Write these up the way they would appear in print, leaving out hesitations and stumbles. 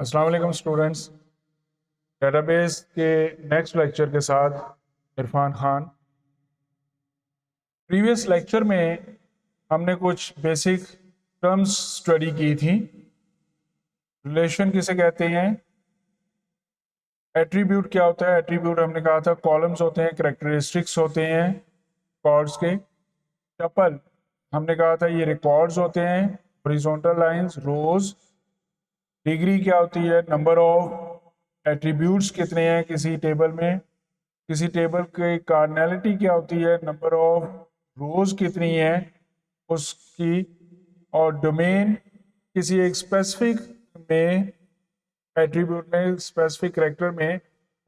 अस्सलाम वालेकुम students. Database के नेक्स्ट लेक्चर के साथ इरफान खान। प्रीवियस लेक्चर में हमने कुछ बेसिक टर्म्स स्टडी की थी। रिलेशन किसे कहते हैं, एट्रीब्यूट क्या होता है। एट्रीब्यूट हमने कहा था कॉलम्स होते हैं, कैरेक्टरिस्टिक्स होते हैं रिकॉर्ड्स के। टपल हमने कहा था ये रिकॉर्ड्स होते हैं, हॉरिजॉन्टल लाइंस रोज। डिग्री क्या होती है, नंबर ऑफ एट्रीब्यूट्स कितने हैं किसी टेबल में। किसी टेबल की कार्डिनैलिटी क्या होती है, नंबर ऑफ रोज कितनी है उसकी। और डोमेन किसी एक स्पेसिफिक में एट्रीब्यूट में स्पेसिफिक कैरेक्टर में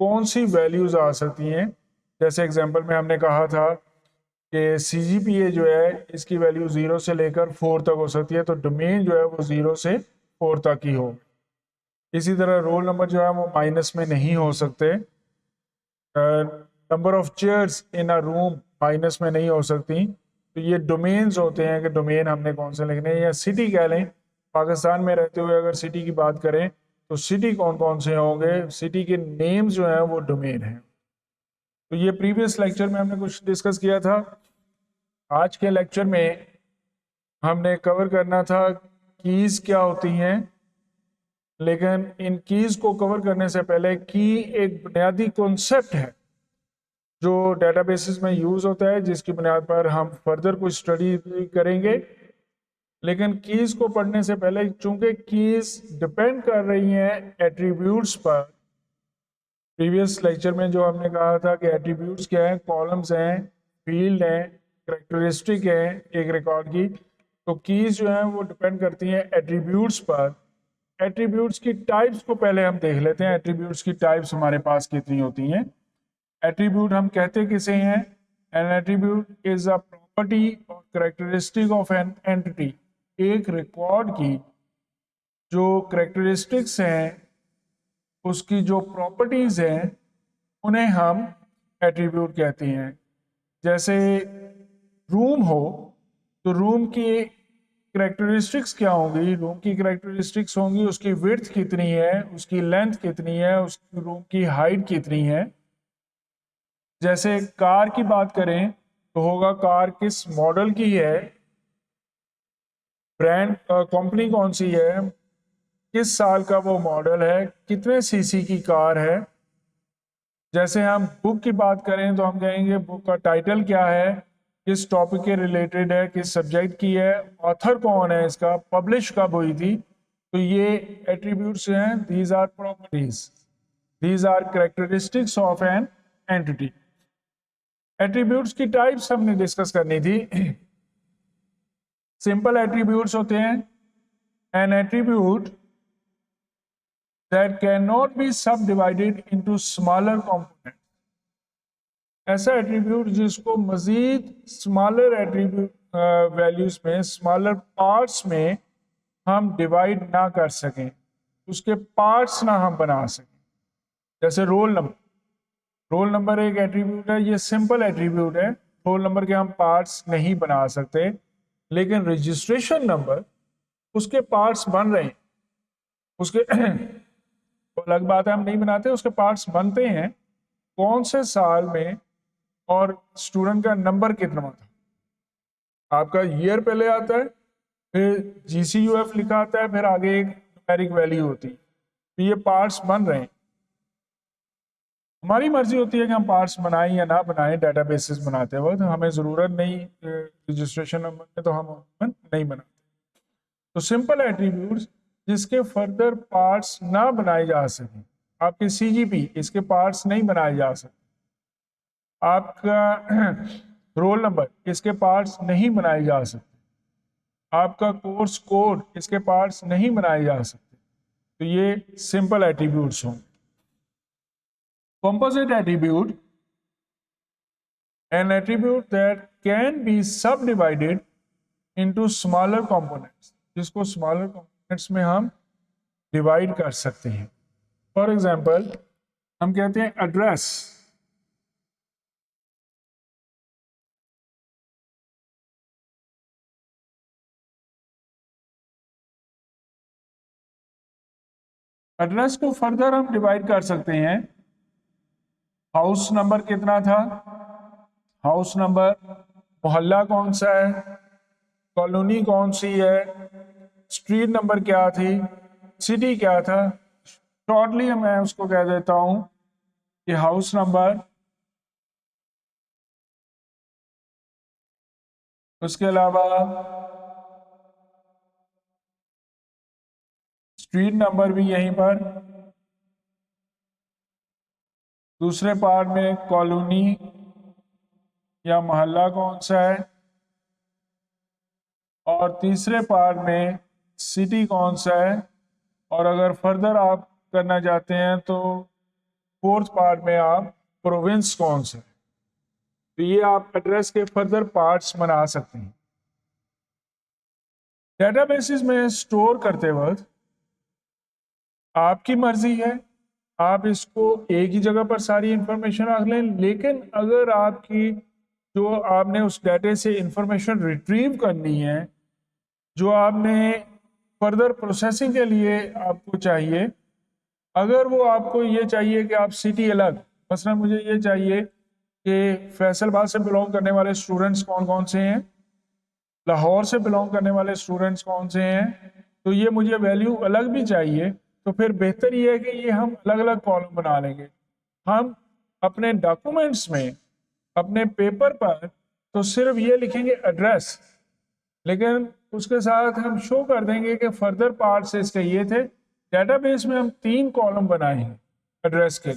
कौन सी वैल्यूज आ सकती हैं। जैसे एग्जांपल में हमने कहा था कि CGPA जो है इसकी वैल्यू 0 से लेकर 4 तक हो सकती है, तो डोमेन जो है वो 0 से 4 तक ही हो। इसी तरह रोल नंबर जो है वो माइनस में नहीं हो सकते। Number of chairs in a room minus में नहीं हो सकती। तो ये डोमेन्स होते हैं कि डोमेन हमने कौन से लिखने हैं। या सिटी कह लें, पाकिस्तान में रहते हुए अगर सिटी की बात करें तो सिटी कौन कौन से होंगे, सिटी के नेम्स जो हैं वो डोमेन हैं। तो ये प्रीवियस लेक्चर में हमने कुछ डिस्कस किया था। आज के लेक्चर में हमने कवर करना था कीज क्या होती हैं। लेकिन इन कीज को कवर करने से पहले की एक बुनियादी कॉन्सेप्ट है जो डेटाबेसेस में यूज होता है, जिसकी बुनियाद पर हम फर्दर कुछ स्टडी करेंगे। लेकिन कीज को पढ़ने से पहले, चूंकि कीज डिपेंड कर रही हैं एट्रीब्यूट्स पर, प्रीवियस लेक्चर में जो हमने कहा था कि एट्रीब्यूट्स क्या है, कॉलम्स हैं, फील्ड हैं, कैरेक्टरिस्टिक है एक रिकॉर्ड की। तो कीज जो है वो डिपेंड करती हैं एट्रीब्यूट्स पर। एट्रीब्यूट्स की टाइप्स को पहले हम देख लेते हैं। एट्रीब्यूट्स की टाइप्स हमारे पास कितनी होती हैं। एट्रीब्यूट हम कहते किसे हैं, an attribute is a property और कैरेक्टरिस्टिक ऑफ एन एंटिटी। एक रिकॉर्ड की जो कैरेक्टरिस्टिक्स हैं, उसकी जो प्रॉपर्टीज हैं, उन्हें हम एट्रीब्यूट कहते हैं। जैसे रूम हो तो रूम की कैरेक्टरिस्टिक्स क्या होंगी, रूम की कैरेक्टरिस्टिक्स होंगी उसकी विड्थ कितनी है, उसकी लेंथ कितनी है, उसकी रूम की हाइट कितनी है। जैसे कार की बात करें तो होगा कार किस मॉडल की है, ब्रांड कंपनी कौन सी है, किस साल का वो मॉडल है, कितने सीसी की कार है। जैसे हम बुक की बात करें तो हम कहेंगे बुक का टाइटल क्या है, किस टॉपिक के रिलेटेड है, किस सब्जेक्ट की है, ऑथर कौन है, इसका पब्लिश कब हुई थी। तो ये एट्रीब्यूट्स हैं, these are properties, these are characteristics of an entity. Attributes की टाइप्स हमने डिस्कस करनी थी। सिंपल एट्रीब्यूट्स होते हैं, an attribute that cannot be subdivided into smaller components। ऐसा एट्रीब्यूट जिसको मजीद स्मॉलर एट्रीब्यूट वैल्यूज में, स्मॉलर पार्ट्स में हम डिवाइड ना कर सकें, उसके पार्ट्स ना हम बना सकें। जैसे रोल नंबर, रोल नंबर एक एट्रीब्यूट है, ये सिंपल एट्रीब्यूट है। रोल नंबर के हम पार्ट्स नहीं बना सकते, लेकिन रजिस्ट्रेशन नंबर उसके पार्ट्स बन रहे हैं। उसके तो अलग बात है, हम नहीं बनाते, उसके पार्ट्स बनते हैं। कौन से साल में और स्टूडेंट का नंबर कितना था, आपका ईयर पहले आता है, फिर GCUF लिखा आता है, फिर आगे एक न्यूमेरिक वैल्यू होती है। तो ये पार्ट्स बन रहे हैं। हमारी मर्जी होती है कि हम पार्ट्स बनाएं या ना बनाएं। डेटाबेसेस बनाते वक्त हमें ज़रूरत नहीं, रजिस्ट्रेशन नंबर में तो हम नहीं बनाते। तो सिंपल एट्रीब्यूट्स जिसके फर्दर पार्ट्स ना बनाए जा सकें, आपके CGP इसके पार्ट्स नहीं बनाए जा सकते। आपका रोल नंबर इसके पार्ट्स नहीं बनाए जा सकते। आपका कोर्स कोड इसके पार्ट्स नहीं बनाए जा सकते। तो ये सिंपल एट्रीब्यूट्स हों। Composite attribute, an attribute that can be subdivided into smaller components, जिसको smaller components में हम डिवाइड कर सकते हैं। फॉर एग्जाम्पल हम कहते हैं एड्रेस, एड्रेस को फर्दर हम डिवाइड कर सकते हैं। हाउस नंबर कितना था, हाउस नंबर, मोहल्ला कौन सा है, कॉलोनी कौन सी है, स्ट्रीट नंबर क्या थी, सिटी क्या था। शॉर्टली मैं उसको कह देता हूं कि हाउस नंबर, उसके अलावा स्ट्रीट नंबर भी यहीं पर, दूसरे पार्ट में कॉलोनी या मोहल्ला कौन सा है, और तीसरे पार्ट में सिटी कौन सा है, और अगर फर्दर आप करना चाहते हैं तो फोर्थ पार्ट में आप प्रोविंस कौन सा है। तो ये आप एड्रेस के फर्दर पार्ट्स बना सकते हैं। डेटाबेसेस में स्टोर करते वक्त आपकी मर्जी है, आप इसको एक ही जगह पर सारी इंफॉर्मेशन रख लें, लेकिन अगर आपकी जो आपने उस डाटे से इंफॉर्मेशन रिट्रीव करनी है, जो आपने फर्दर प्रोसेसिंग के लिए आपको चाहिए, अगर वो आपको ये चाहिए कि आप सिटी अलग, मसलन मुझे ये चाहिए कि फैसलाबाद से बिलोंग करने वाले स्टूडेंट्स कौन कौन से हैं, लाहौर से बिलोंग करने वाले स्टूडेंट्स कौन से हैं, तो ये मुझे वैल्यू अलग भी चाहिए, तो फिर बेहतर ये है कि ये हम अलग अलग कॉलम बना लेंगे। हम अपने डॉक्यूमेंट्स में, अपने पेपर पर तो सिर्फ ये लिखेंगे एड्रेस, लेकिन उसके साथ हम शो कर देंगे कि फर्दर पार्ट से इसके ये थे। डेटाबेस में हम 3 कॉलम बनाएंगे एड्रेस के।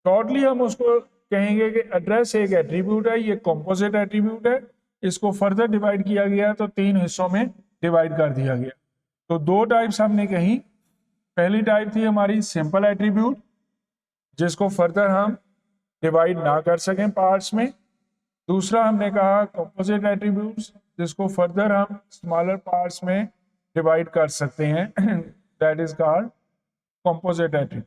शॉर्टली हम उसको कहेंगे कि एड्रेस एक एट्रीब्यूट है, ये कंपोजिट एट्रीब्यूट है, इसको फर्दर डिवाइड किया गया तो 3 हिस्सों में डिवाइड कर दिया गया। तो 2 टाइप्स हमने कही। पहली टाइप थी हमारी सिंपल एट्रीब्यूट, जिसको फर्दर हम डिवाइड ना कर सकें पार्ट्स में। दूसरा हमने कहा कंपोजिट एट्रीब्यूट्स, जिसको फर्दर हम स्मॉलर पार्ट्स में डिवाइड कर सकते हैं, that is called composite attribute.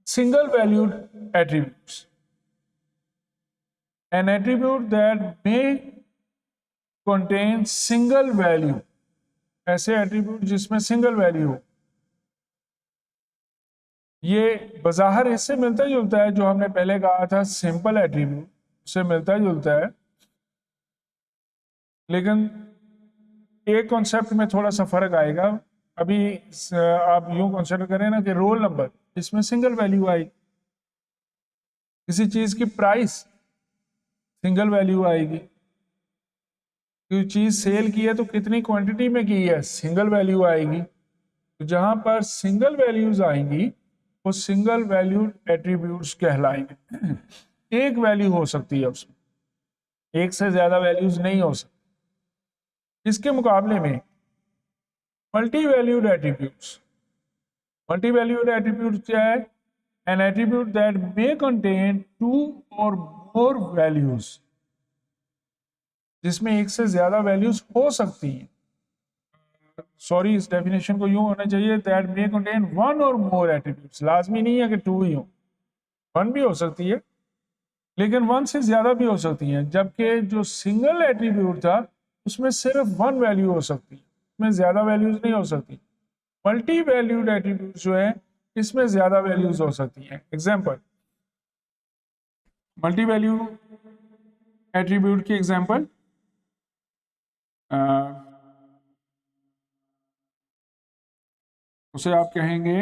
Single valued attributes, an attribute that may contain single value, ऐसे एट्रीब्यूट जिसमें सिंगल वैल्यू हो। ये बज़ाहिर इससे मिलता जुलता है जो हमने पहले कहा था सिंपल एट्रीब्यूट, उससे मिलता जुलता है, लेकिन एक कॉन्सेप्ट में थोड़ा सा फर्क आएगा। अभी आप यूं कंसिडर करें ना कि रोल नंबर, इसमें सिंगल वैल्यू आई, किसी चीज की प्राइस सिंगल वैल्यू आएगी, कोई चीज सेल की है तो कितनी क्वांटिटी में की है, सिंगल वैल्यू आएगी। तो जहां पर सिंगल वैल्यूज आएंगी वो सिंगल वैल्यूड एट्रीब्यूट्स कहलाएंगे। एक वैल्यू हो सकती है उसमें, एक से ज्यादा वैल्यूज नहीं हो सकती। इसके मुकाबले में multi valued attributes, multi valued attribute क्या है? An attribute that may contain 2 or more values, जिसमें एक से ज्यादा वैल्यूज हो सकती हैं। सॉरी, इस डेफिनेशन को यूं होना चाहिए, that may contain 1 or more attributes। लाजमी नहीं है कि 2 ही हो, 1 भी हो सकती है, लेकिन 1 से ज्यादा भी हो सकती है। जबकि जो सिंगल एट्रीब्यूट था उसमें सिर्फ 1 वैल्यू हो सकती है, उसमें ज्यादा वैल्यूज नहीं हो सकती। मल्टी वैल्यूड एट्रीब्यूट जो है इसमें ज्यादा वैल्यूज हो सकती हैं। एग्जांपल, मल्टी वैल्यू एट्रीब्यूट की एग्जांपल, उसे आप कहेंगे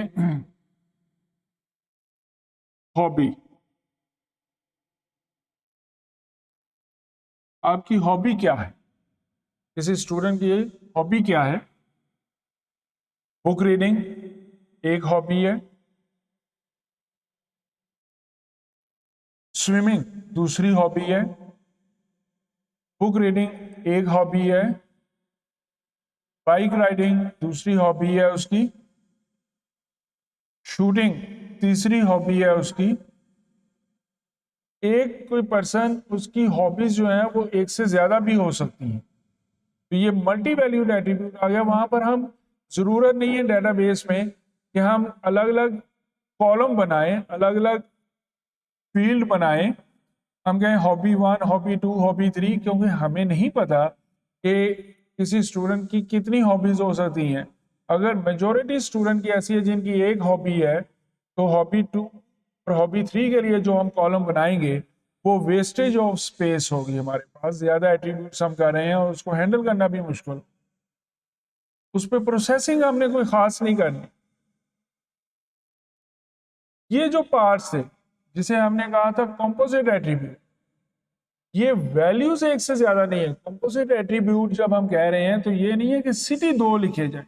हॉबी। आपकी हॉबी क्या है? किसी स्टूडेंट की हॉबी क्या है? बुक रीडिंग एक हॉबी है, स्विमिंग दूसरी हॉबी है, बुक रीडिंग एक हॉबी है, बाइक राइडिंग दूसरी हॉबी है उसकी, शूटिंग तीसरी हॉबी है उसकी। एक कोई पर्सन, उसकी हॉबीज जो है वो एक से ज्यादा भी हो सकती हैं। तो ये मल्टी वैल्यूड एट्रीब्यूट आ गया। वहां पर हम जरूरत नहीं है डेटाबेस में कि हम अलग अलग कॉलम बनाएं, अलग अलग फील्ड बनाएं, हम कहें हॉबी 1, हॉबी 2, हॉबी 3, क्योंकि हमें नहीं पता कि किसी स्टूडेंट की कितनी हॉबीज हो सकती हैं। अगर मेजोरिटी स्टूडेंट की ऐसी है जिनकी एक हॉबी है, तो हॉबी 2 और हॉबी 3 के लिए जो हम कॉलम बनाएंगे वो वेस्टेज ऑफ स्पेस होगी। हमारे पास ज्यादा एट्रीब्यूट्स हम कर रहे हैं और उसको हैंडल करना भी मुश्किल, उस पर प्रोसेसिंग हमने कोई खास नहीं करनी। ये जो पार्ट्स थे जिसे हमने कहा था कंपोजिट एट्रीब्यूट, ये वैल्यूज एक से ज्यादा नहीं है। कंपोजिट एट्रीब्यूट जब हम कह रहे हैं तो ये नहीं है कि सिटी 2 लिखे जाए,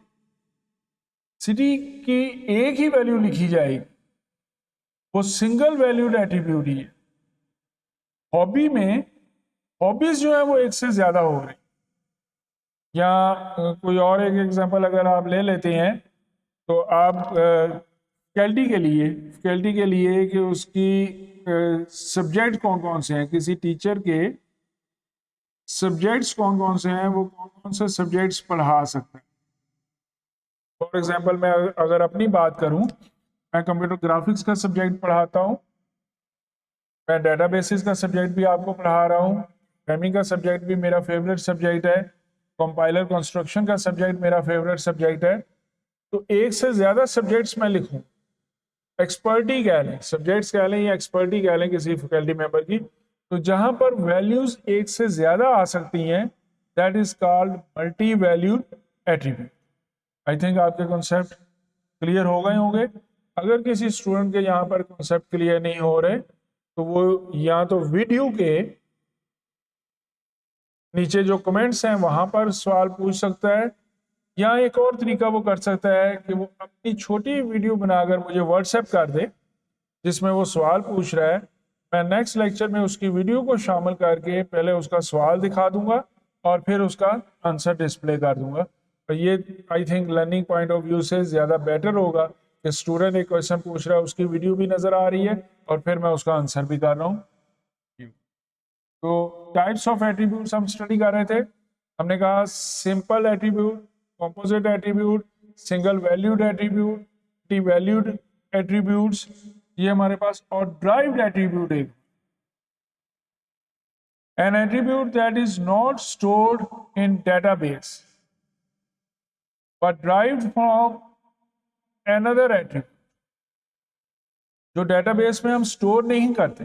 सिटी की एक ही वैल्यू लिखी जाएगी, वो सिंगल वैल्यूड एट्रीब्यूट ही है। हॉबी में हॉबीज जो है वो एक से ज्यादा हो रही, या कोई और एक एग्जांपल अगर आप ले लेते हैं तो आप फैकल्टी के लिए कि उसकी सब्जेक्ट कौन कौन से हैं, किसी टीचर के सब्जेक्ट्स कौन कौन से हैं, वो कौन कौन से सब्जेक्ट्स पढ़ा सकते हैं। फॉर एग्जांपल मैं अगर अपनी बात करूं, मैं कंप्यूटर ग्राफिक्स का सब्जेक्ट पढ़ाता हूं, मैं डेटाबेसेस का सब्जेक्ट भी आपको पढ़ा रहा हूं, प्रोग्रामिंग का सब्जेक्ट भी मेरा फेवरेट सब्जेक्ट है, कंपाइलर कंस्ट्रक्शन का सब्जेक्ट मेरा फेवरेट सब्जेक्ट है। तो एक से ज्यादा सब्जेक्ट्स मैं लिखूं, एक्सपर्टी कह लें, सब्जेक्ट्स कह लें या एक्सपर्टी कह लें किसी फैकल्टी मेंबर की, तो जहां पर वैल्यूज एक से ज्यादा आ सकती हैं, that is called multi valued attribute. I think आपके कॉन्सेप्ट क्लियर हो गए होंगे। अगर किसी स्टूडेंट के यहाँ पर कॉन्सेप्ट क्लियर नहीं हो रहे तो वो या तो वीडियो के नीचे जो कमेंट्स हैं वहां पर सवाल पूछ सकता है, या एक और तरीका वो कर सकता है कि वो अपनी छोटी वीडियो बनाकर मुझे व्हाट्सएप कर दे जिसमें वो सवाल पूछ रहा है। मैं नेक्स्ट लेक्चर में उसकी वीडियो को शामिल करके पहले उसका सवाल दिखा दूंगा और फिर उसका आंसर डिस्प्ले कर दूंगा। तो ये I think learning point of view से ज़्यादा बेटर होगा कि स्टूडेंट एक क्वेश्चन पूछ रहा है, उसकी वीडियो भी नज़र आ रही है और फिर मैं उसका आंसर भी कर रहा हूँ। तो टाइप्स ऑफ एट्रीब्यूट्स हम स्टडी कर रहे थे। हमने कहा simple attribute, composite attribute, single valued attribute, multi valued attributes, ये हमारे पास, और ड्राइव्ड एट्रीब्यूट एक, an attribute that is not stored in database but derived from another attribute, जो डेटाबेस में हम स्टोर नहीं करते,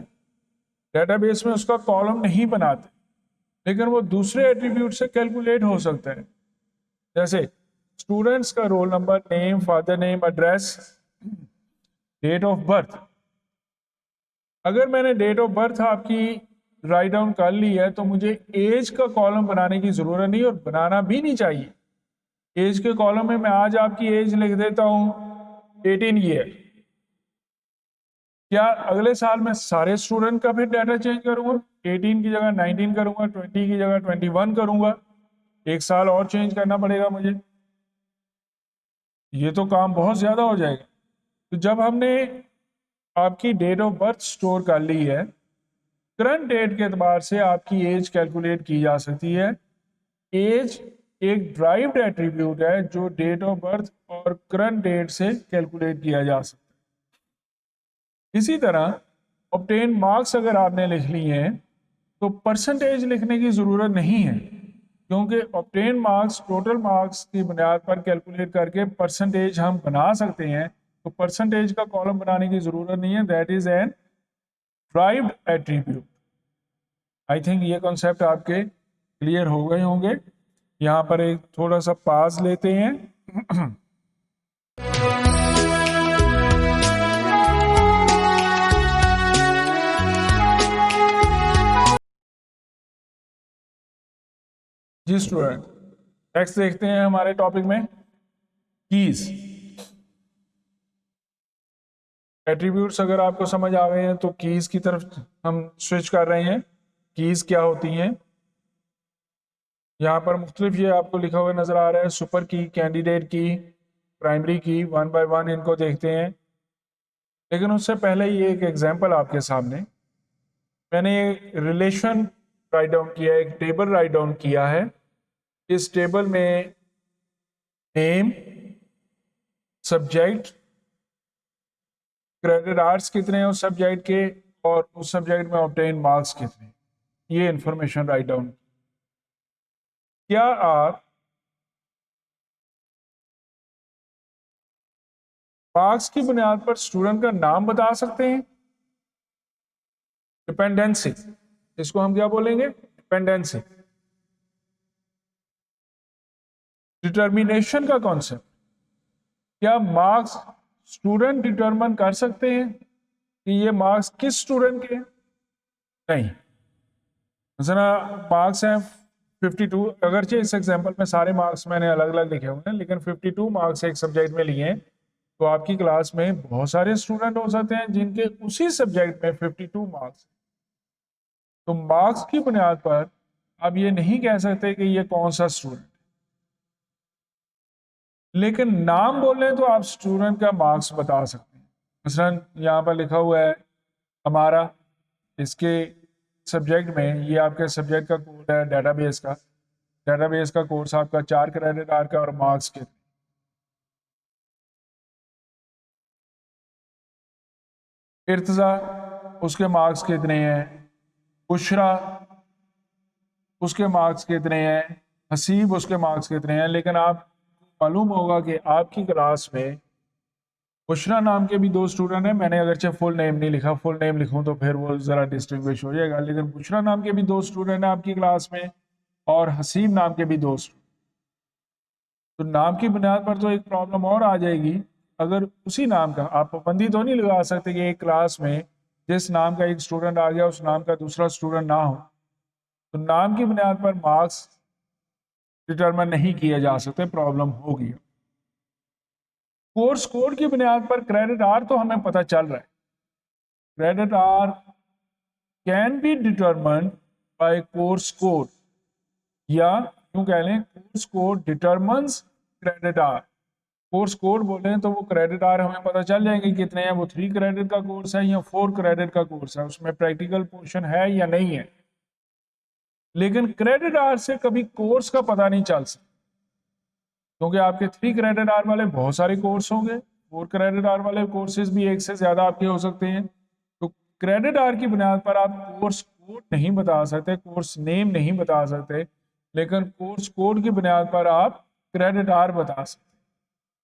डेटाबेस में उसका कॉलम नहीं बनाते, लेकिन वो दूसरे एट्रीब्यूट से कैलकुलेट हो सकता है। जैसे स्टूडेंट्स का roll number, name, father name, address, date of birth. अगर मैंने डेट ऑफ बर्थ आपकी राइट डाउन कर ली है तो मुझे एज का कॉलम बनाने की जरूरत नहीं और बनाना भी नहीं चाहिए। एज के कॉलम में मैं आज आपकी एज लिख देता हूं 18 ईयर, क्या अगले साल मैं सारे स्टूडेंट का फिर डाटा चेंज करूंगा? 18 की जगह 19 करूंगा, 20 की जगह 21 करूंगा, एक साल और चेंज करना पड़ेगा मुझे, ये तो काम बहुत ज्यादा हो जाएगा। तो जब हमने आपकी डेट ऑफ बर्थ स्टोर कर ली है, करंट डेट के एतबार से आपकी एज कैलकुलेट की जा सकती है। एज एक ड्राइव्ड एट्रीब्यूट है जो डेट ऑफ बर्थ और करंट डेट से कैलकुलेट किया जा सकता है। इसी तरह ऑब्टेन मार्क्स अगर आपने लिख लिए हैं तो परसेंटेज लिखने की ज़रूरत नहीं है, क्योंकि ऑब्टेन मार्क्स टोटल मार्क्स की बुनियाद पर कैलकुलेट करके परसेंटेज हम बना सकते हैं। तो परसेंटेज का कॉलम बनाने की ज़रूरत नहीं है, that is an derived attribute. I think ये कॉन्सेप्ट आपके क्लियर हो गए होंगे। यहाँ पर एक थोड़ा सा पाज लेते हैं। जी स्टूडेंट, नेक्स्ट देखते हैं हमारे टॉपिक में कीज। एट्रीब्यूट्स अगर आपको समझ आ गए हैं तो कीज की तरफ हम स्विच कर रहे हैं। कीज क्या होती हैं? यहाँ पर मुख्तलिफ ये आपको लिखा हुआ नजर आ रहा है, सुपर की, कैंडिडेट की, प्राइमरी की, 1 बाय 1 इनको देखते हैं। लेकिन उससे पहले ये एक एग्जांपल आपके सामने, मैंने रिलेशन राइट डाउन किया है, एक टेबल राइट डाउन किया है। इस टेबल में नेम, सब्जेक्ट, क्रेडिट आवर्स कितने हैं उस सब्जेक्ट के, और उस सब्जेक्ट में ऑब्टेन मार्क्स कितने, ये इंफॉर्मेशन राइट डाउन। क्या आप मार्क्स की बुनियाद पर स्टूडेंट का नाम बता सकते हैं। डिपेंडेंसी, इसको हम क्या बोलेंगे? डिपेंडेंसी। डिटर्मिनेशन का कॉन्सेप्ट, क्या मार्क्स स्टूडेंट डिटरमिन कर सकते हैं कि ये मार्क्स किस स्टूडेंट के हैं? नहीं। मार्क्स हैं 52, अगरचे इस एग्जांपल में सारे मार्क्स मैंने अलग अलग लिखे हुए हैं, लेकिन 52 मार्क्स एक सब्जेक्ट में लिए हैं, तो आपकी क्लास में बहुत सारे स्टूडेंट हो सकते हैं जिनके उसी सब्जेक्ट में 52 मार्क्स। तो मार्क्स की बुनियाद पर आप ये नहीं कह सकते कि ये कौन सा स्टूडेंट, लेकिन नाम बोलें तो आप स्टूडेंट का मार्क्स बता सकते हैं। मसलन यहाँ पर लिखा हुआ है हमारा, इसके सब्जेक्ट में, ये आपके सब्जेक्ट का कोड है डेटाबेस का। डेटाबेस का कोर्स आपका 4 क्रेडिट आवर का और मार्क्स के। इर्तजा, उसके मार्क्स कितने हैं? बुशरा, उसके मार्क्स कितने हैं? हसीब, उसके मार्क्स कितने हैं? लेकिन आप मालूम होगा कि आपकी क्लास में बुशरा नाम के भी 2 स्टूडेंट हैं। मैंने अगरचे फुल नेम नहीं लिखा, फुल नेम लिखूं तो फिर वो ज़रा डिस्टिंग्विश हो जाएगा, लेकिन बुशरा नाम के भी 2 स्टूडेंट हैं आपकी क्लास में, और हसीब नाम के भी 2 स्टूडेंट। तो नाम की बुनियाद पर तो एक प्रॉब्लम और आ जाएगी। अगर उसी नाम का, आप पाबंदी तो नहीं लगा सकते कि एक क्लास में जिस नाम का एक स्टूडेंट आ गया उस नाम का दूसरा स्टूडेंट ना हो। तो नाम की बुनियाद पर मार्क्स डिटरमिन नहीं किए जा सकते, प्रॉब्लम होगी। कोर्स कोड की बुनियाद पर क्रेडिट आर तो हमें पता चल रहा है, credit hour can be determined by course code, या यूं कह लें course code determines credit hour. Course code बोले तो वो क्रेडिट आर हमें पता चल जाएंगे कितने हैं, वो 3 क्रेडिट का कोर्स है या 4 क्रेडिट का कोर्स है, उसमें प्रैक्टिकल पोर्शन है या नहीं है। लेकिन क्रेडिट आर से कभी कोर्स का पता नहीं चल सकता, क्योंकि आपके 3 क्रेडिट आर वाले बहुत सारे कोर्स होंगे, 4 क्रेडिट आर वाले कोर्सेज भी एक से ज्यादा आपके हो सकते हैं। तो क्रेडिट आर की बुनियाद पर आप कोर्स कोड नहीं बता सकते, कोर्स नेम नहीं बता सकते, लेकिन कोर्स कोड की बुनियाद पर आप क्रेडिट आर बता सकते।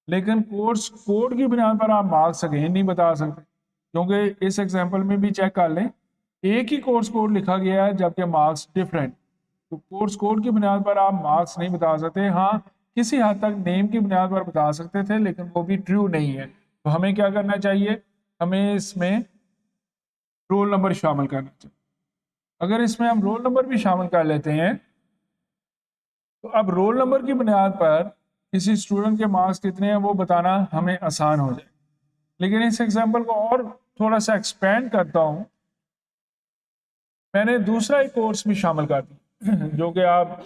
लेकिन कोर्स कोड की बुनियाद पर आप मार्क्स अगेन नहीं बता सकते, क्योंकि इस एग्जांपल में भी चेक कर लें, एक ही कोर्स कोड लिखा गया है जबकि मार्क्स डिफरेंट। तो कोर्स कोड की बुनियाद पर आप मार्क्स नहीं बता सकते। हाँ, किसी हद तक नेम की बुनियाद पर बता सकते थे, लेकिन वो भी ट्रू नहीं है। तो हमें क्या करना चाहिए? हमें इसमें रोल नंबर शामिल करना चाहिए। अगर इसमें हम रोल नंबर भी शामिल कर लेते हैं तो अब रोल नंबर की बुनियाद पर किसी स्टूडेंट के मार्क्स कितने हैं वो बताना हमें आसान हो जाए। लेकिन इस एग्जाम्पल को और थोड़ा सा एक्सपेंड करता हूं, मैंने दूसरा एक कोर्स भी शामिल कर दिया जो कि आप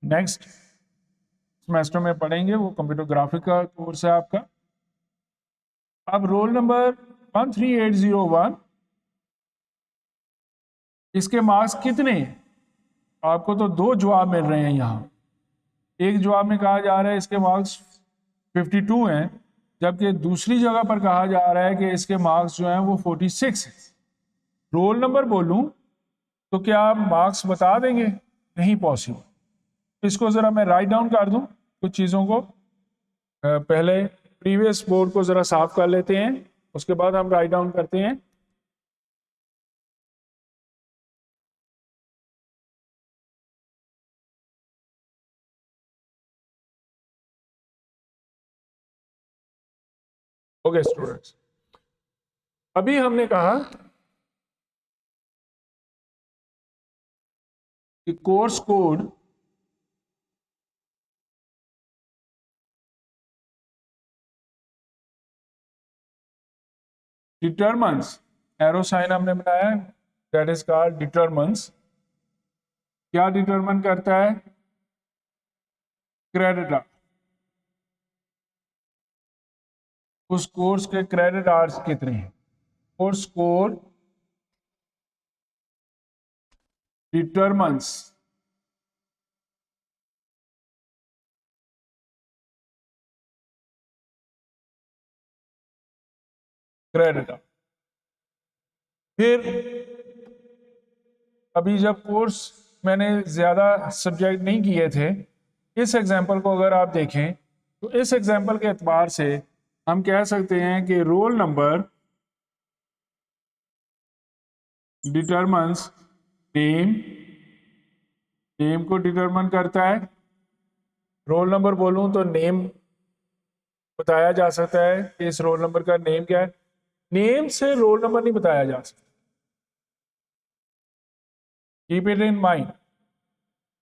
नेक्स्ट सेमेस्टर में पढ़ेंगे, वो कंप्यूटर ग्राफिक का कोर्स है आपका। अब रोल नंबर 13801, इसके मार्क्स कितने हैं? आपको तो 2 जवाब मिल रहे हैं यहाँ। एक जवाब में कहा जा रहा है इसके मार्क्स 52 हैं, जबकि दूसरी जगह पर कहा जा रहा है कि इसके मार्क्स जो हैं वो 46 हैं। रोल नंबर बोलूं तो क्या आप मार्क्स बता देंगे? नहीं पॉसिबल। इसको जरा मैं राइट डाउन कर दूं कुछ चीज़ों को। पहले प्रीवियस बोर्ड को जरा साफ कर लेते हैं, उसके बाद हम राइट डाउन करते हैं। ओके स्टूडेंट्स, अभी हमने कहा कि course code determines, arrow sign हमने बनाया, दैट इज कॉल्ड डिटरमिन्स। क्या डिटरमिन करता है? Credit hour. उस कोर्स के क्रेडिट आवर्स कितने हैं? Course code determines credit hour. फिर अभी जब कोर्स मैंने ज्यादा सब्जेक्ट नहीं किए थे, इस एग्जाम्पल को अगर आप देखें तो इस एग्जाम्पल के एतबार से हम कह सकते हैं कि roll number determines name, name को डिटरमाइन करता है। रोल नंबर बोलूं तो नेम बताया जा सकता है कि इस रोल नंबर का नेम क्या है। नेम से रोल नंबर नहीं बताया जा सकता, कीप इट इन माइंड।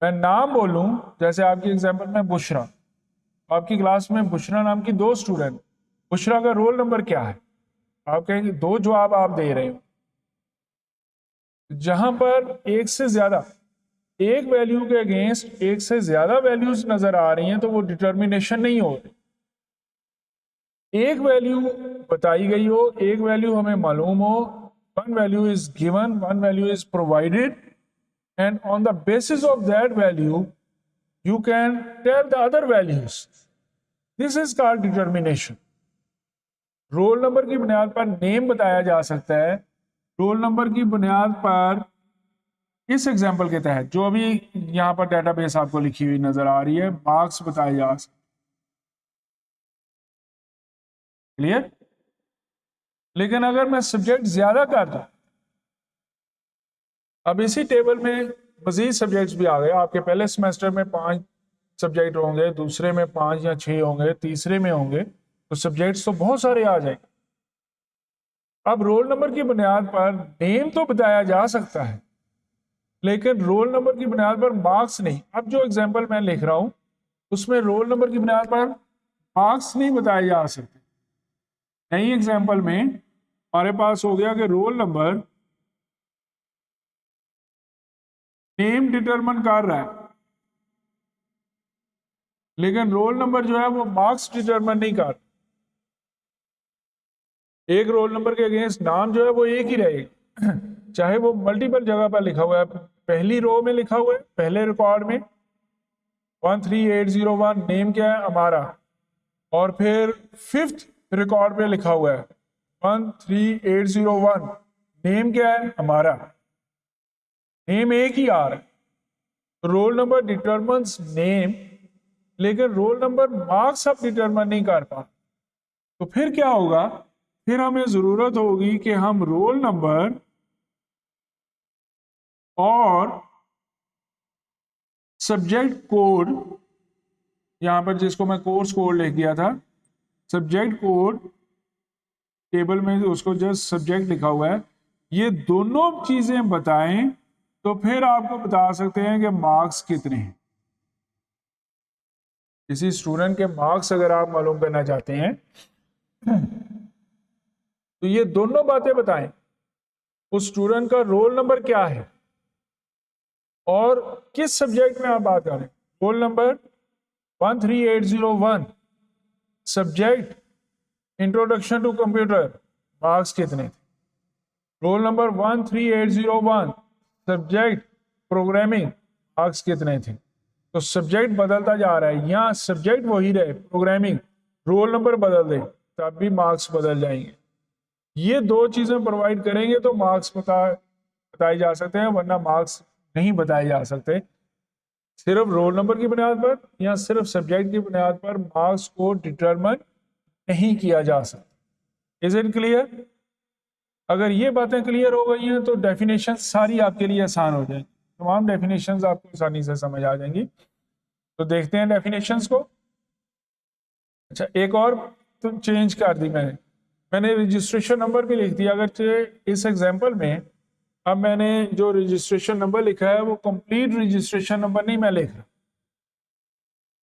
मैं नाम बोलूं, जैसे आपकी एग्जांपल में बुशरा, आपकी क्लास में बुशरा नाम की 2 स्टूडेंट, बुशरा का रोल नंबर क्या है? आप कहेंगे 2 जवाब आप दे रहे हो। जहां पर एक से ज्यादा, एक वैल्यू के अगेंस्ट एक से ज्यादा वैल्यूज नजर आ रही हैं तो वो डिटर्मिनेशन नहीं हो रही। एक वैल्यू बताई गई हो, एक वैल्यू हमें मालूम हो, one value is given, one value is provided, and on the basis of that value you can tell the other values. This is called determination. Roll number की बुनियाद पर नेम बताया जा सकता है। रोल नंबर की बुनियाद पर इस एग्जांपल के तहत जो अभी यहां पर डेटाबेस आपको लिखी हुई नजर आ रही है, मार्क्स बताए जा सकते। क्लियर? लेकिन अगर मैं सब्जेक्ट ज्यादा कर दूं, अब इसी टेबल में मजीद सब्जेक्ट्स भी आ गए। आपके पहले सेमेस्टर में 5 सब्जेक्ट होंगे, दूसरे में 5 या 6 होंगे, तीसरे में होंगे, तो सब्जेक्ट्स तो बहुत सारे आ जाएंगे। अब रोल नंबर की बुनियाद पर नेम तो बताया जा सकता है, लेकिन रोल नंबर की बुनियाद पर मार्क्स नहीं। अब जो एग्जाम्पल मैं लिख रहा हूं उसमें रोल नंबर की बुनियाद पर मार्क्स नहीं बताए जा सकते। नई एग्जाम्पल में हमारे पास हो गया कि रोल नंबर नेम डिटरमिन कर रहा है, लेकिन रोल नंबर जो है वो मार्क्स डिटरमिन नहीं कर। एक रोल नंबर के अगेंस्ट नाम जो है वो एक ही रहेगा, चाहे वो मल्टीपल जगह पर लिखा हुआ है। पहली रो में लिखा हुआ है, पहले रिकॉर्ड में 13801 नेम क्या है हमारा, और फिर 5th रिकॉर्ड पे लिखा हुआ है 13801 नेम क्या है हमारा। नेम एक ही आ रहा है। रोल नंबर डिटरमिन्स नेम, लेकिन रोल नंबर मार्क्स आप डिटरमिन नहीं कर पा। तो फिर क्या होगा? फिर हमें जरूरत होगी कि हम रोल नंबर और सब्जेक्ट कोड, यहां पर जिसको मैं कोर्स कोड लिख गया था, सब्जेक्ट कोड टेबल में उसको जस्ट सब्जेक्ट लिखा हुआ है, ये दोनों चीजें बताएं तो फिर आपको बता सकते हैं कि मार्क्स कितने हैं। किसी स्टूडेंट के मार्क्स अगर आप मालूम करना चाहते हैं तो ये दोनों बातें बताएं, उस स्टूडेंट का रोल नंबर क्या है और किस सब्जेक्ट में आप बात करें। Roll number 13801 subject introduction to computer, marks कितने थे। Roll number 13801 subject programming, marks कितने थे। तो सब्जेक्ट बदलता जा रहा है, यहाँ सब्जेक्ट वही रहे प्रोग्रामिंग, रोल नंबर बदल दे तब भी मार्क्स बदल जाएंगे। ये 2 चीजें प्रोवाइड करेंगे तो मार्क्स बताए जा सकते हैं, वरना मार्क्स नहीं बताए जा सकते। सिर्फ रोल नंबर की बुनियाद पर या सिर्फ सब्जेक्ट की बुनियाद पर मार्क्स को डिटरमिन नहीं किया जा सकता। Is it clear? अगर ये बातें क्लियर हो गई हैं तो डेफिनेशन सारी आपके लिए आसान हो जाएंगी, तमाम डेफिनेशंस आपको आसानी से समझ आ जाएंगी। तो देखते हैं डेफिनेशंस को। अच्छा, एक और तो चेंज कर दी मैंने रजिस्ट्रेशन नंबर भी लिख दिया। अगर इस एग्जांपल में अब मैंने जो रजिस्ट्रेशन नंबर लिखा है वो कंप्लीट रजिस्ट्रेशन नंबर नहीं मैं लिख रहा,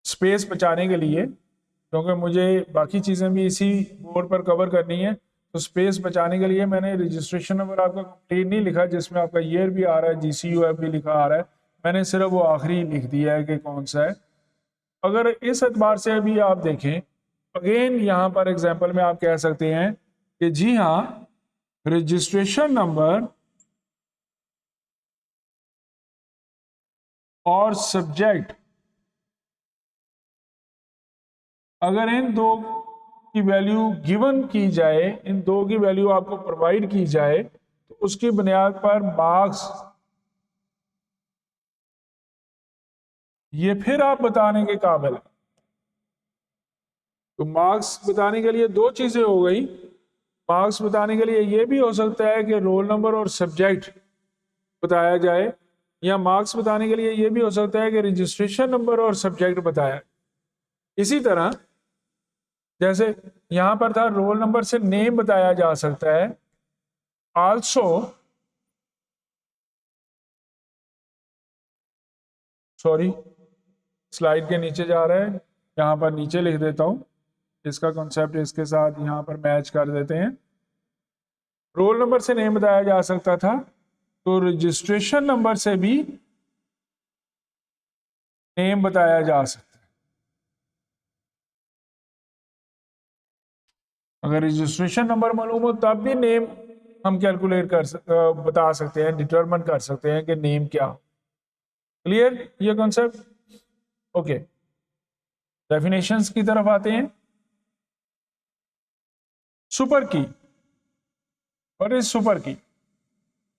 स्पेस बचाने के लिए, क्योंकि मुझे बाकी चीज़ें भी इसी बोर्ड पर कवर करनी है। तो स्पेस बचाने के लिए मैंने रजिस्ट्रेशन नंबर आपका कंप्लीट नहीं लिखा, जिसमें आपका ईयर भी आ रहा है, GCUF भी लिखा आ रहा है। मैंने सिर्फ वो आखिरी लिख दिया है कि कौन सा है। अगर इस एतबार से अभी आप देखें, अगेन यहाँ पर एग्जाम्पल में आप कह सकते हैं कि जी हाँ, रजिस्ट्रेशन नंबर और सब्जेक्ट, अगर इन 2 की वैल्यू गिवन की जाए, इन 2 की वैल्यू आपको प्रोवाइड की जाए, तो उसकी बुनियाद पर मार्क्स, ये फिर आप बताने के काबिल है। तो मार्क्स बताने के लिए दो चीजें हो गई। मार्क्स बताने के लिए ये भी हो सकता है कि रोल नंबर और सब्जेक्ट बताया जाए, या मार्क्स बताने के लिए ये भी हो सकता है कि रजिस्ट्रेशन नंबर और सब्जेक्ट बताया। इसी तरह जैसे यहां पर था रोल नंबर से नेम बताया जा सकता है। आल्सो सॉरी, स्लाइड के नीचे जा रहा है, यहां पर नीचे लिख देता हूं, इसका कॉन्सेप्ट इसके साथ यहां पर मैच कर देते हैं। रोल नंबर से नेम बताया जा सकता था, तो रजिस्ट्रेशन नंबर से भी नेम बताया जा सकता है। अगर रजिस्ट्रेशन नंबर मालूम हो तब भी नेम हम कैलकुलेट बता सकते हैं, डिटरमिन कर सकते हैं कि नेम क्या हो। क्लियर ये कॉन्सेप्ट? ओके, डेफिनेशंस की तरफ आते हैं। सुपर की, और इज सुपर की,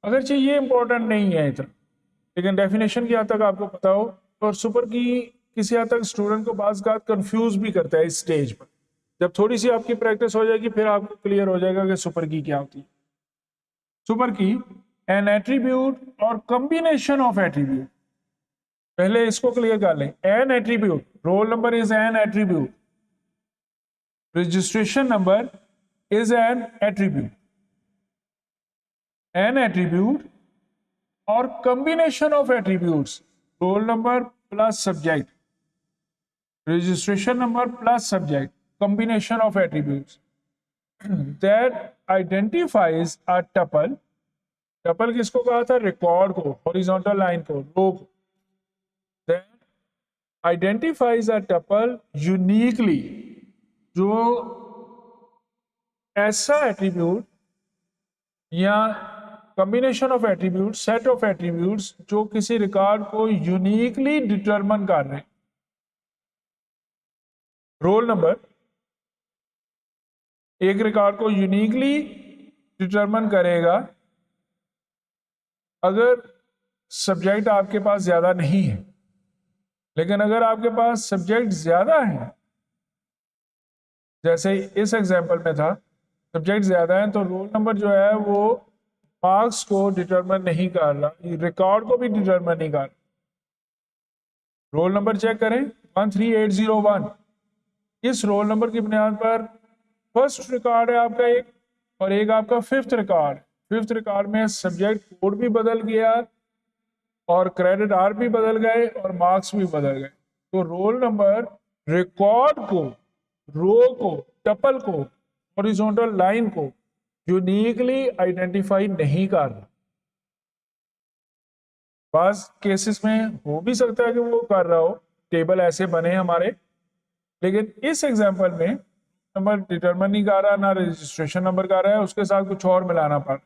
अगरचे ये इंपॉर्टेंट नहीं है इतना, लेकिन डेफिनेशन की हद तक आपको पता हो। और सुपर की किसी हद तक स्टूडेंट को बाज़ कंफ्यूज भी करता है इस स्टेज पर। जब थोड़ी सी आपकी प्रैक्टिस हो जाएगी फिर आपको क्लियर हो जाएगा कि सुपर की क्या होती है। सुपर की एन एट्रीब्यूट और कॉम्बिनेशन ऑफ एट्रीब्यूट। पहले इसको क्लियर कर लें। An attribute, roll number is an attribute, registration number is an attribute. An attribute और combination of attributes, roll number plus subject, registration number plus subject, combination of attributes that identifies a tuple। tuple किसको कहा था? Record को, horizontal line को, रो को। that identifies a tuple uniquely, जो ऐसा attribute या combination of attribute, set of attributes जो किसी रिकॉर्ड को यूनिकली डिटरमिन कर रहे हैं। रोल नंबर एक रिकॉर्ड को यूनिकली डिटरमिन करेगा अगर सब्जेक्ट आपके पास ज्यादा नहीं है। लेकिन अगर आपके पास सब्जेक्ट ज्यादा है, जैसे इस एग्जांपल में था, सब्जेक्ट ज्यादा है, तो रोल नंबर जो है वो मार्क्स को डिटरमिन नहीं कर रहा, रिकॉर्ड को भी डिटरमिन नहीं कर रहा। रोल नंबर चेक करें 13801, इस रोल नंबर की बुनियाद पर फर्स्ट रिकॉर्ड है आपका एक, और एक आपका फिफ्थ रिकॉर्ड। फिफ्थ रिकॉर्ड में सब्जेक्ट कोड भी बदल गया और क्रेडिट आर भी बदल गए और मार्क्स भी बदल गए। तो रोल नंबर रिकॉर्ड को, रो को, टपल को, हॉरिजॉन्टल लाइन को यूनिकली आइडेंटिफाई नहीं कर रहा। बस केसेस में हो भी सकता है कि वो कर रहा हो, टेबल ऐसे बने हमारे, लेकिन इस एग्जांपल में नंबर डिटरमिन नहीं कर रहा, ना रजिस्ट्रेशन नंबर कर रहा है, उसके साथ कुछ और मिलाना पड़।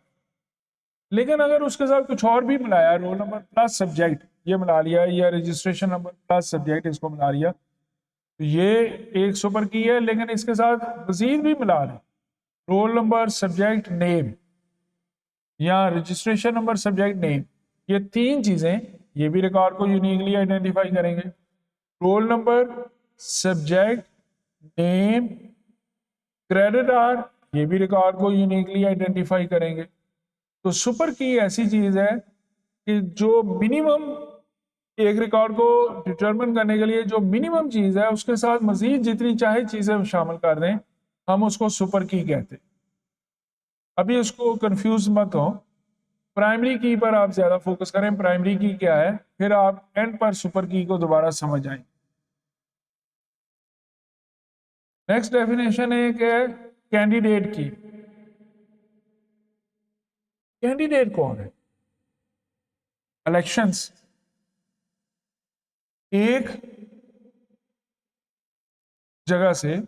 लेकिन अगर उसके साथ कुछ और भी मिलाया, रोल नंबर प्लस सब्जेक्ट ये मिला लिया, या रजिस्ट्रेशन नंबर प्लस सब्जेक्ट इसको मिला लिया, तो ये एक सुपर की है। लेकिन इसके साथ मजीद भी मिला रहे, रोल नंबर सब्जेक्ट नेम या रजिस्ट्रेशन नंबर सब्जेक्ट नेम, ये तीन चीजें ये भी रिकॉर्ड को यूनिकली आइडेंटिफाई करेंगे। Roll number, subject, name, credit hour, ये भी रिकॉर्ड को यूनिकली आइडेंटिफाई करेंगे। तो सुपर की ऐसी चीज है कि जो मिनिमम एक रिकॉर्ड को डिटरमिन करने के लिए जो मिनिमम चीज है, उसके साथ मजीद जितनी चाहे चीजें शामिल कर दें, हम उसको सुपर की कहते हैं। अभी उसको कंफ्यूज मत हो, प्राइमरी की पर आप ज्यादा फोकस करें, प्राइमरी की क्या है, फिर आप एंड पर सुपर की को दोबारा समझ आए। नेक्स्ट डेफिनेशन एक है कैंडिडेट की। कैंडिडेट कौन है? इलेक्शंस, एक जगह से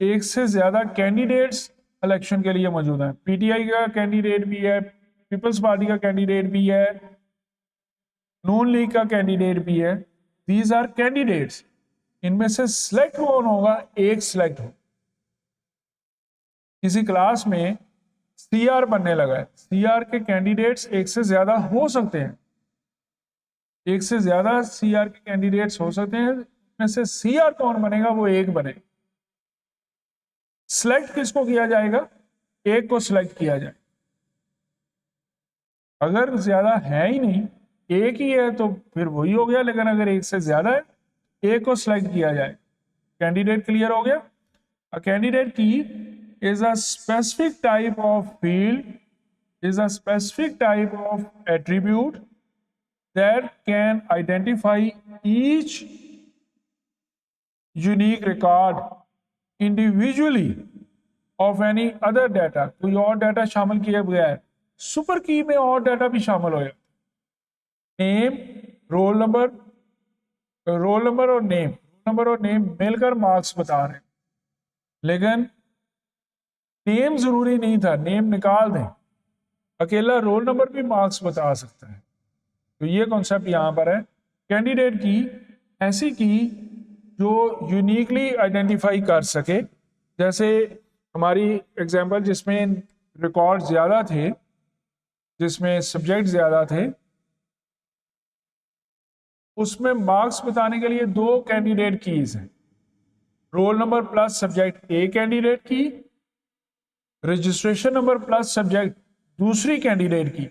एक से ज्यादा कैंडिडेट्स इलेक्शन के लिए मौजूद हैं। पीटीआई का कैंडिडेट भी है, पीपल्स पार्टी का कैंडिडेट भी है, नून लीग का कैंडिडेट भी है। These are candidates. इनमें से सिलेक्ट कौन होगा? एक सिलेक्ट हो। किसी क्लास में सीआर बनने लगा है, सीआर के कैंडिडेट्स एक से ज्यादा हो सकते हैं, एक से ज्यादा सीआर के कैंडिडेट्स हो सकते हैं, में से सीआर कौन बनेगा? वो एक बने। सिलेक्ट किसको किया जाएगा? एक को सिलेक्ट किया जाए। अगर ज्यादा है ही नहीं, एक ही है तो फिर वही हो गया, लेकिन अगर एक से ज्यादा है, एक को सिलेक्ट किया जाए। कैंडिडेट क्लियर हो गया? A candidate key is a specific type of field, is a specific type of attribute that can identify each unique record individually of any other data। कोई और डाटा शामिल किया गया है, सुपर की में और डाटा भी शामिल हो, name, roll number, roll number और नेम, नंबर और नेम मिलकर मार्क्स बता रहे हैं, लेकिन नेम जरूरी नहीं था, नेम निकाल दें, अकेला रोल नंबर भी मार्क्स बता सकता है। तो ये कॉन्सेप्ट यहां पर है। कैंडिडेट की ऐसी की जो यूनिकली आइडेंटिफाई कर सके, जैसे हमारी एग्जांपल जिसमें रिकॉर्ड ज्यादा थे, जिसमें सब्जेक्ट ज्यादा थे, उसमें मार्क्स बताने के लिए दो कैंडिडेट कीज हैं, role number plus subject a candidate की, रजिस्ट्रेशन नंबर प्लस सब्जेक्ट दूसरी कैंडिडेट की।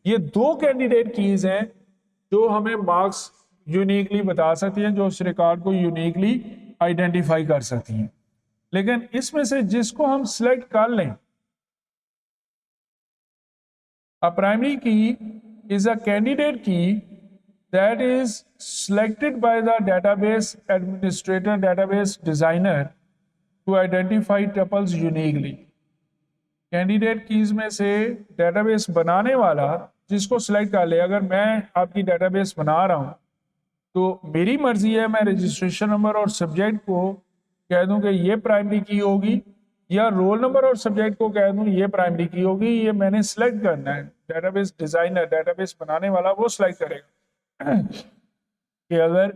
ये दो कैंडिडेट कीज हैं जो हमें मार्क्स यूनिकली बता सकती हैं, जो उस रिकॉर्ड को यूनिकली आइडेंटिफाई कर सकती हैं। लेकिन इसमें से जिसको हम सिलेक्ट कर लें, अ प्राइमरी की इज अ कैंडिडेट की that is selected by the database administrator, database designer to identify tuples uniquely। Candidate keys में से डेटाबेस बनाने वाला जिसको सिलेक्ट कर ले, अगर मैं आपकी डेटाबेस बना रहा हूं तो मेरी मर्जी है, मैं रजिस्ट्रेशन नंबर और सब्जेक्ट को कह दूं कि ये प्राइमरी की होगी, या रोल नंबर और सब्जेक्ट को कह दूं ये प्राइमरी की होगी। ये मैंने सिलेक्ट करना है, डेटाबेस डिजाइनर, डेटाबेस बनाने वाला वो सिलेक्ट करेगा कि अगर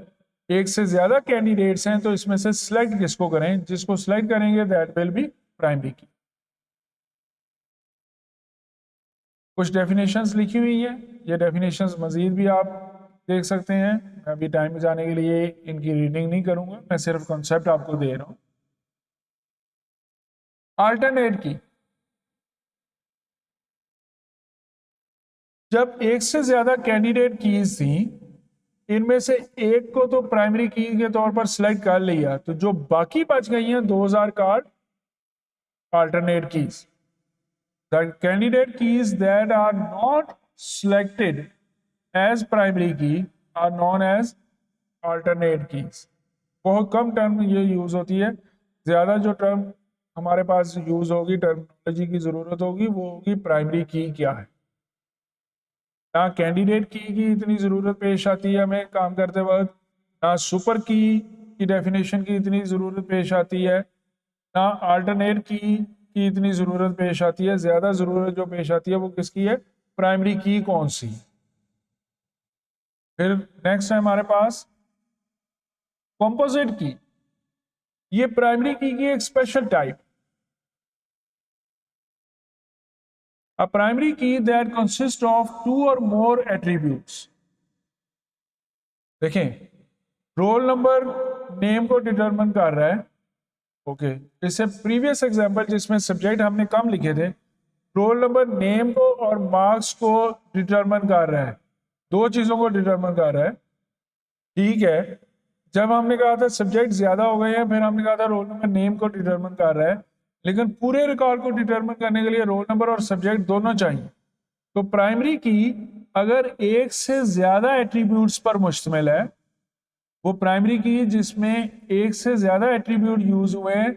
एक से ज्यादा कैंडिडेट्स हैं तो इसमें से सिलेक्ट किसको करें, जिसको सिलेक्ट करेंगे दैट विल बी प्राइमरी की। कुछ डेफिनेशंस लिखी हुई है, ये डेफिनेशंस मजीद भी आप देख सकते हैं। मैं अभी टाइम बचाने के लिए इनकी रीडिंग नहीं करूंगा, मैं सिर्फ कॉन्सेप्ट आपको दे रहा हूं। अल्टरनेट की, जब एक से ज्यादा कैंडिडेट कीज थी, इनमें से एक को तो प्राइमरी की के तौर पर सिलेक्ट कर लिया, तो जो बाकी बच गई हैं 2000 called alternate keys. The candidate keys that are not selected as primary key are known as alternate keys. बहुत कम टर्म ये यूज होती है, ज्यादा जो टर्म हमारे पास यूज होगी, टर्मिनोलॉजी की जरूरत होगी, वो होगी प्राइमरी की क्या है। ना कैंडिडेट की इतनी ज़रूरत पेश आती है हमें काम करते वक्त, ना सुपर की डेफिनेशन की इतनी ज़रूरत पेश आती है, ना अल्टरनेट की इतनी ज़रूरत पेश आती है। ज़्यादा ज़रूरत जो पेश आती है वो किसकी है? प्राइमरी की कौन सी। फिर नेक्स्ट है हमारे पास कंपोजिट की। ये प्राइमरी की एक special type, a primary key that consists of two or more attributes। देखें, रोल नंबर नेम को डिटरमिन कर रहा है, ओके। इससे प्रीवियस एग्जांपल जिसमें सब्जेक्ट हमने कम लिखे थे, रोल नंबर नेम को और मार्क्स को डिटरमिन कर रहा है, दो चीजों को डिटरमिन कर रहा है, ठीक है। जब हमने कहा था सब्जेक्ट ज्यादा हो गए हैं, फिर हमने कहा था रोल नंबर नेम को डिटरमिन कर रहा है, लेकिन पूरे रिकॉर्ड को डिटरमिन करने के लिए रोल नंबर और सब्जेक्ट दोनों चाहिए। तो प्राइमरी की अगर एक से ज्यादा एट्रीब्यूट्स पर मुश्तमिल है, वो प्राइमरी की जिसमें एक से ज्यादा एट्रीब्यूट यूज हुए हैं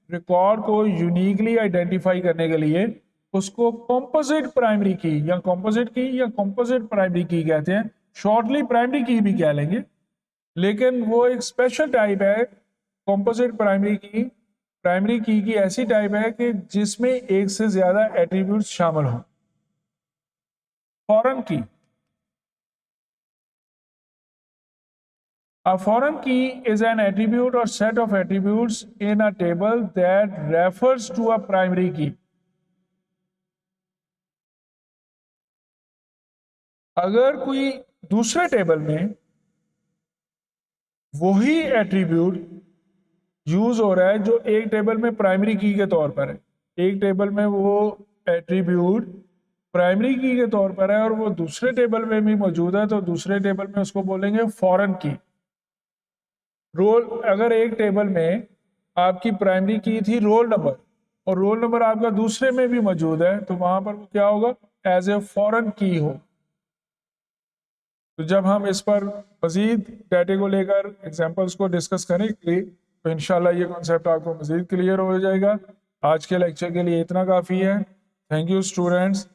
रिकॉर्ड को यूनिकली आइडेंटिफाई करने के लिए, उसको कंपोजिट प्राइमरी की या कंपोजिट की या कंपोजिट प्राइमरी की कहते हैं। शॉर्टली प्राइमरी की भी कह लेंगे, लेकिन वो एक स्पेशल टाइप है कंपोजिट प्राइमरी की। प्राइमरी की ऐसी टाइप है कि जिसमें एक से ज्यादा एट्रीब्यूट्स शामिल हों। फॉरेन की, a foreign key is an attribute or set of attributes in a table that refers to a primary key। अगर कोई दूसरे टेबल में वही एट्रीब्यूट यूज हो रहा है जो एक टेबल में प्राइमरी की के तौर पर है, एक टेबल में वो एट्रीब्यूट प्राइमरी की के तौर पर है और वो दूसरे टेबल में भी मौजूद है, तो दूसरे टेबल में उसको बोलेंगे फॉरेन की। रोल, अगर एक टेबल में आपकी प्राइमरी की थी रोल नंबर और रोल नंबर आपका दूसरे में भी मौजूद है, तो वहां पर वो क्या होगा, एज ए फॉरेन की हो। तो जब हम इस पर मजीद डाटे को लेकर एग्जांपल्स को डिस्कस करेंगे तो इंशाल्लाह ये कॉन्सेप्ट आपको मजीद क्लियर हो जाएगा। आज के लेक्चर के लिए इतना काफ़ी है। Thank you students.